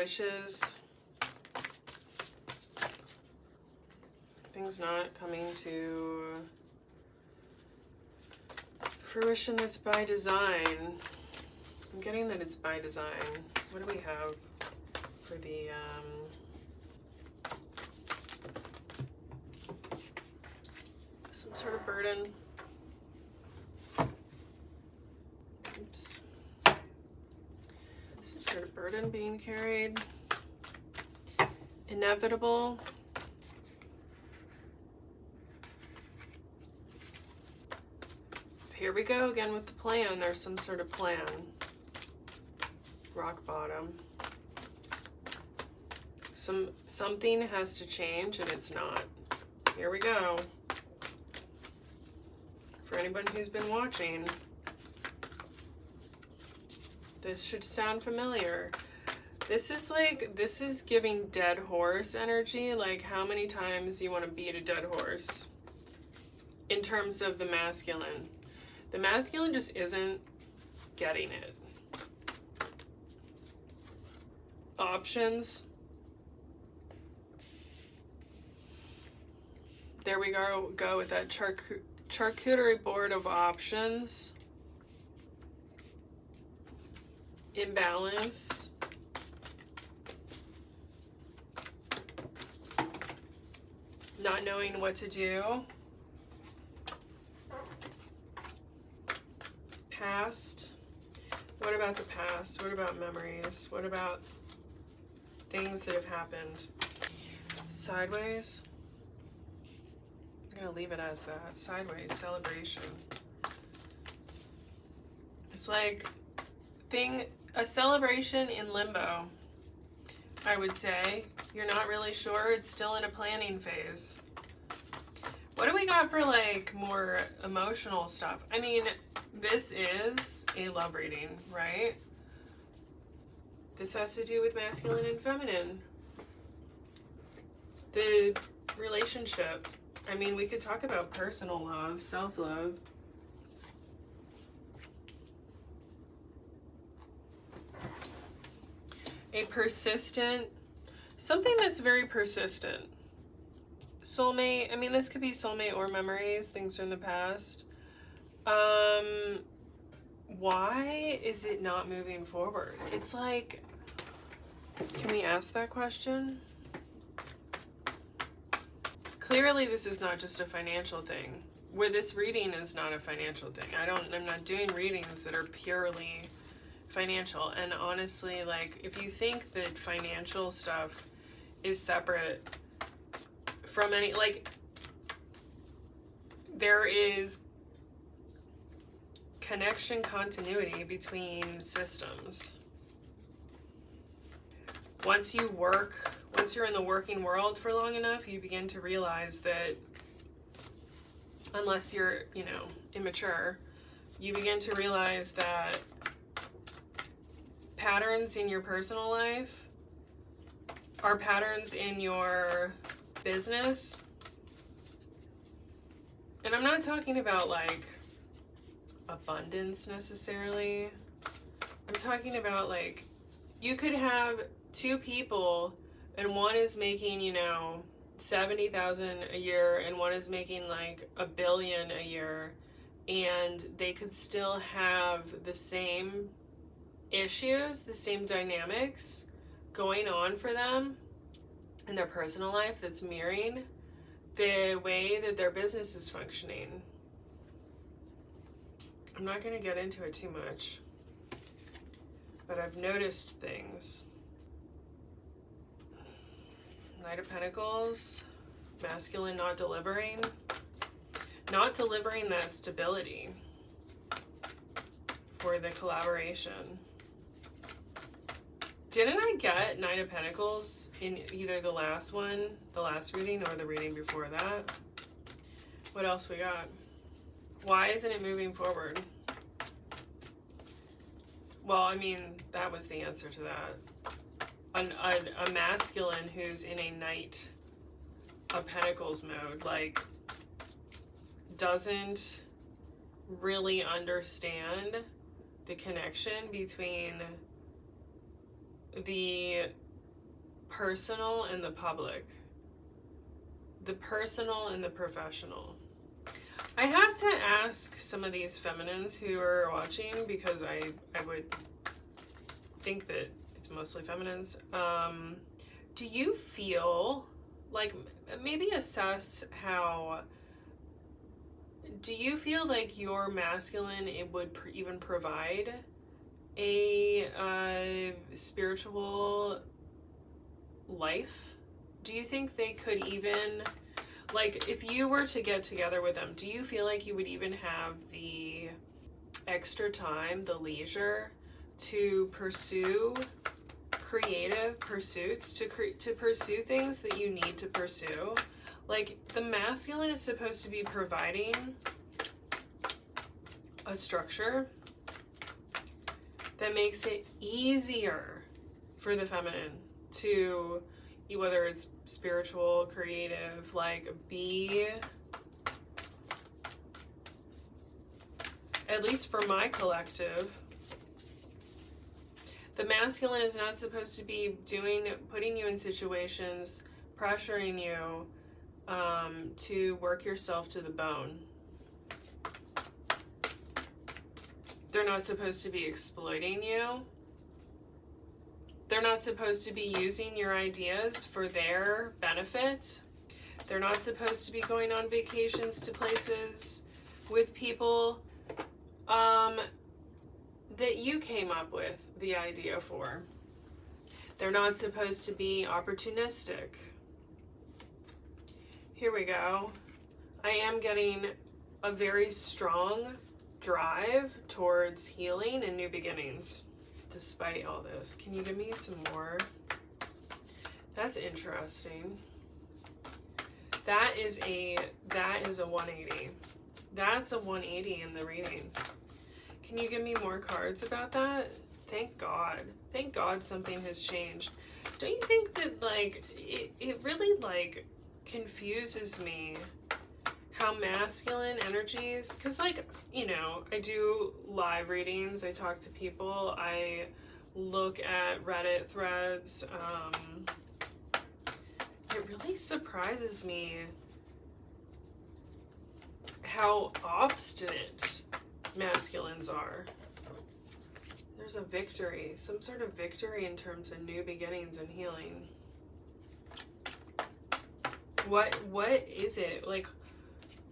wishes. Things not coming to fruition that's by design. I'm getting that it's by design. What do we have for the some sort of burden? Oops. Some sort of burden being carried. Inevitable. Here we go again with the plan. There's some sort of plan. Rock bottom. Something has to change and it's not. Here we go. For anybody who's been watching, this should sound familiar. This is giving dead horse energy, like how many times you want to beat a dead horse in terms of the masculine. The masculine just isn't getting it. Options. There we go with that charcuterie board of options. Imbalance. Not knowing what to do. Past. What about the past? What about memories? What about things that have happened? Sideways. I'm gonna leave it as that. Sideways, celebration. It's like a celebration in limbo, I would say. You're not really sure. It's still in a planning phase. What do we got for like more emotional stuff? I mean, this is a love reading, right? This has to do with masculine and feminine. The relationship. I mean, we could talk about personal love, self-love. A persistent, something that's very persistent. Soulmate, I mean, this could be soulmate or memories, things from the past. Why is it not moving forward? It's like, can we ask that question? Clearly, this is not just a financial thing. Where this reading is not a financial thing. I'm not doing readings that are purely financial. And honestly, like, if you think that financial stuff is separate from any, like, there is connection, continuity between systems. Once you're in the working world for long enough, you begin to realize that unless you're, immature, you begin to realize that patterns in your personal life are patterns in your business. And I'm not talking about like abundance necessarily. I'm talking about like, you could have two people and one is making, $70,000 a year and one is making like $1 billion a year, and they could still have the same issues, the same dynamics going on for them in their personal life that's mirroring the way that their business is functioning. I'm not going to get into it too much, but I've noticed things. Knight of Pentacles, masculine not delivering that stability for the collaboration. Didn't I get Knight of Pentacles in either the last reading, or the reading before that? What else we got? Why isn't it moving forward? Well, I mean, that was the answer to that. A masculine who's in a Knight of Pentacles mode, like, doesn't really understand the connection between the personal and the public, the personal and the professional. I have to ask some of these feminines who are watching, because I would think that it's mostly feminines. Do you feel like, maybe assess how, do you feel like your masculine, it would even provide a spiritual life? Do you think they could even, like, if you were to get together with them, do you feel like you would even have the extra time, the leisure to pursue creative pursuits, to pursue things that you need to pursue? Like, the masculine is supposed to be providing a structure that makes it easier for the feminine to, whether it's spiritual, creative, like, be, at least for my collective, the masculine is not supposed to be putting you in situations, pressuring you to work yourself to the bone. They're not supposed to be exploiting you. They're not supposed to be using your ideas for their benefit. They're not supposed to be going on vacations to places with people that you came up with the idea for. They're not supposed to be opportunistic. Here we go. I am getting a very strong drive towards healing and new beginnings, despite all this. Can you give me some more? That's interesting. That is a 180. That's a 180 in the reading. Can you give me more cards about that? Thank God. Thank God something has changed. Don't you think that, like, it really, like, confuses me how masculine energies, because, like, you know, I do live readings, I talk to people, I look at Reddit threads. It really surprises me how obstinate masculines are. There's a victory, some sort of victory in terms of new beginnings and healing. What is it? Like,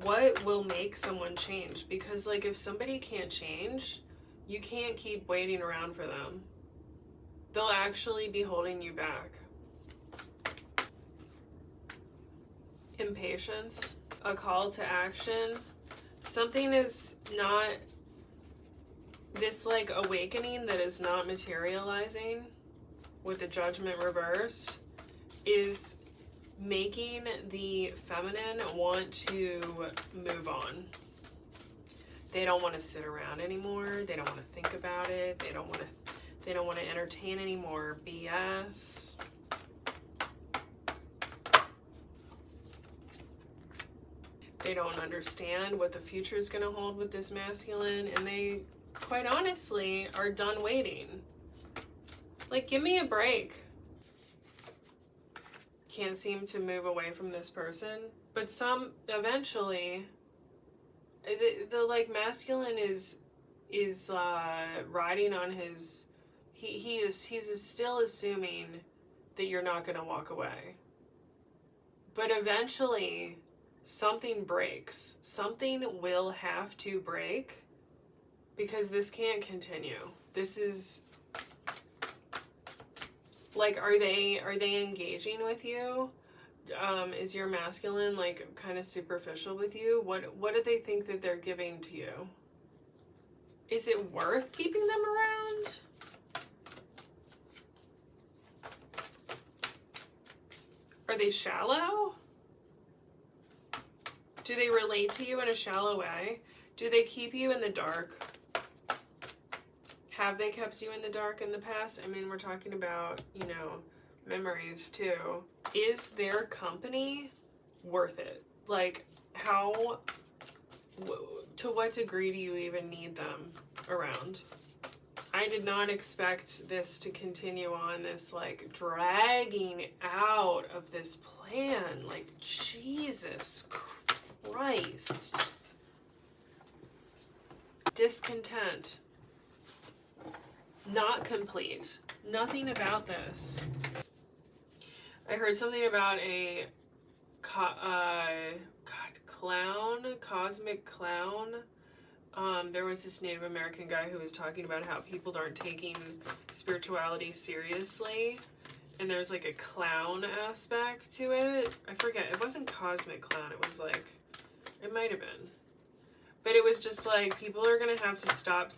what will make someone change? Because, like, if somebody can't change, you can't keep waiting around for them. They'll actually be holding you back. Impatience, a call to action. Something is not, this, like, awakening that is not materializing with the Judgment reversed is making the feminine want to move on. They don't want to sit around anymore. They don't want to think about it. They don't want to entertain any more BS. They don't understand what the future is going to hold with this masculine, and they, quite honestly, are done waiting. Like, give me a break. Can't seem to move away from this person, but some eventually, the like, masculine is riding on his, he's still assuming that you're not going to walk away, but eventually something breaks. Something will have to break, because this can't continue. This is, like, are they engaging with you? Is your masculine, like, kind of superficial with you? What do they think that they're giving to you? Is it worth keeping them around? Are they shallow? Do they relate to you in a shallow way? Do they keep you in the dark? Have they kept you in the dark in the past? I mean, we're talking about, you know, memories too. Is their company worth it? Like, how, to what degree do you even need them around? I did not expect this to continue on, this like dragging out of this plan. Like, Jesus Christ. Discontent. Not complete. Nothing about this. I heard something about a cosmic clown. There was this Native American guy who was talking about how people aren't taking spirituality seriously, and there's like a clown aspect to it. I forget, it wasn't cosmic clown, it was like, it might have been. But it was just like, people are gonna have to stop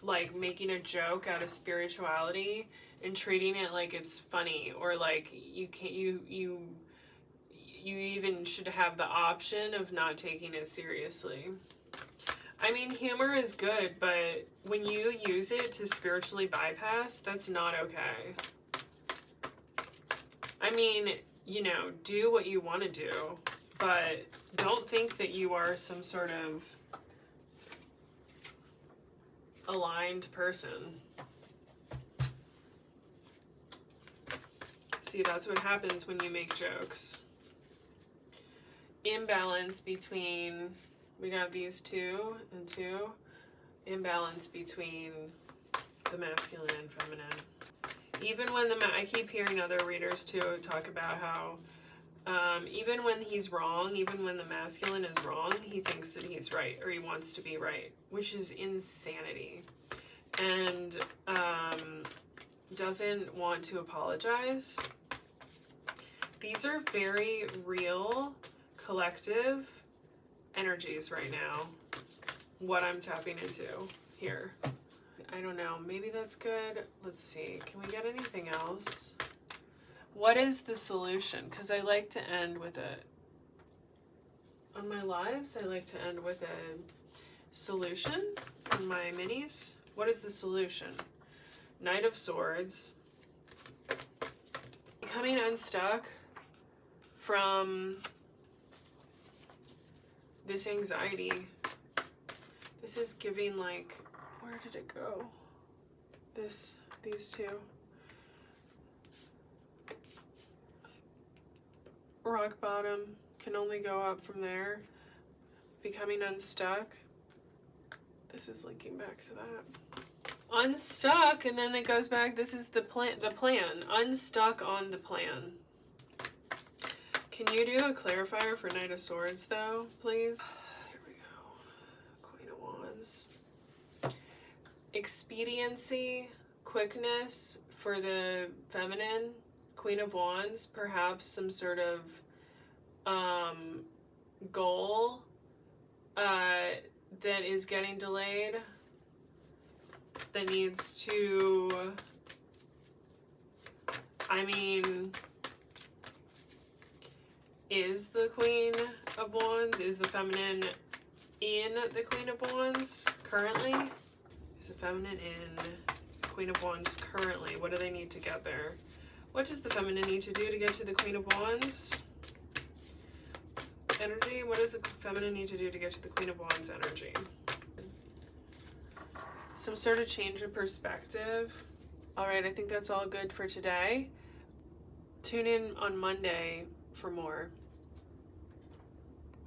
like making a joke out of spirituality and treating it like it's funny, or like you can't, you even should have the option of not taking it seriously. I mean, humor is good, but when you use it to spiritually bypass, that's not okay. I mean, you know, do what you want to do, but don't think that you are some sort of aligned person. See, that's what happens when you make jokes. Imbalance between, we got these 2 and 2. Imbalance between the masculine and feminine. Even when I keep hearing other readers too talk about how even when he's wrong, even when the masculine is wrong, he thinks that he's right, or he wants to be right, which is insanity. And doesn't want to apologize. These are very real, collective energies right now, what I'm tapping into here. I don't know, maybe that's good. Let's see, can we get anything else? What is the solution? Because I like to end with it. On my lives, I like to end with a solution on my minis. What is the solution? Knight of Swords. Becoming unstuck from this anxiety. This is giving like, where did it go? These 2. Rock bottom, can only go up from there. Becoming unstuck. This is linking back to that. Unstuck, and then it goes back. This is the plan. Unstuck on the plan. Can you do a clarifier for Knight of Swords, though, please? Here we go. Queen of Wands. Expediency, quickness for the feminine. Queen of Wands, perhaps some sort of goal that is getting delayed, that needs to, I mean, is the Queen of Wands, is the feminine in the Queen of Wands currently? Is the feminine in Queen of Wands currently? What do they need to get there? What does the feminine need to do to get to the Queen of Wands energy? What does the feminine need to do to get to the Queen of Wands energy? Some sort of change of perspective. All right, I think that's all good for today. Tune in on Monday for more.